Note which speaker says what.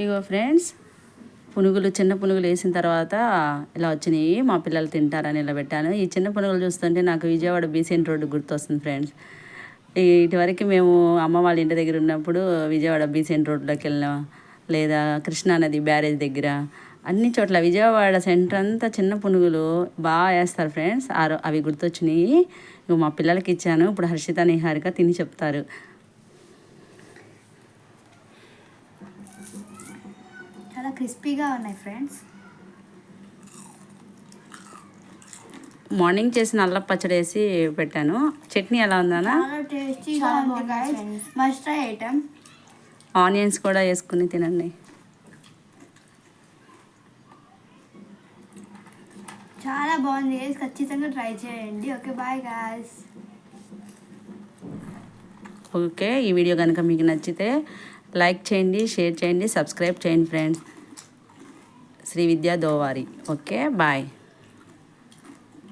Speaker 1: ఇగో friends, పునుగులు చిన్న పునుగులు వేసిన తర్వాత ఇలా వచ్చినాయి. మా పిల్లలు తింటారని ఇలా పెట్టాను. ఈ చిన్న పునుగులు చూస్తుంటే నాకు విజయవాడ బీసెంట్ రోడ్డు గుర్తొస్తుంది ఫ్రెండ్స్. ఇటువరకు మేము అమ్మ వాళ్ళ ఇంటి దగ్గర ఉన్నప్పుడు విజయవాడ బీసెంట్ రోడ్లోకి వెళ్ళినాం, లేదా కృష్ణానది బ్యారేజ్ దగ్గర అన్ని చోట్ల విజయవాడ సెంటర్ అంతా చిన్న పునుగులు బాగా వేస్తారు ఫ్రెండ్స్. అవి గుర్తొచ్చినాయి. ఇక మా పిల్లలకి ఇచ్చాను. ఇప్పుడు హర్షిత నిహారిక తిని చెప్తారు.
Speaker 2: చాలా క్రిస్పీగా ఉన్నాయి ఫ్రెండ్స్.
Speaker 1: మార్నింగ్ చేసిన అల్లం పచ్చడి వేసి పెట్టాను. చట్నీ ఎలా ఉందన్నా?
Speaker 2: చాలా టేస్టీగా ఉంది guys. Must try item.
Speaker 1: Onions కూడా వేసుకుని తినండి.
Speaker 2: చాలా బాగుంది గైస్, ఖచ్చితంగా ట్రై చేయండి. Okay, bye guys.
Speaker 1: ఓకే, ఈ వీడియో కనుక మీకు నచ్చితే లైక్ చేయండి, షేర్ చేయండి, సబ్స్క్రైబ్ చేయండి ఫ్రెండ్స్. శ్రీ విద్యా దోవారి. Okay, bye.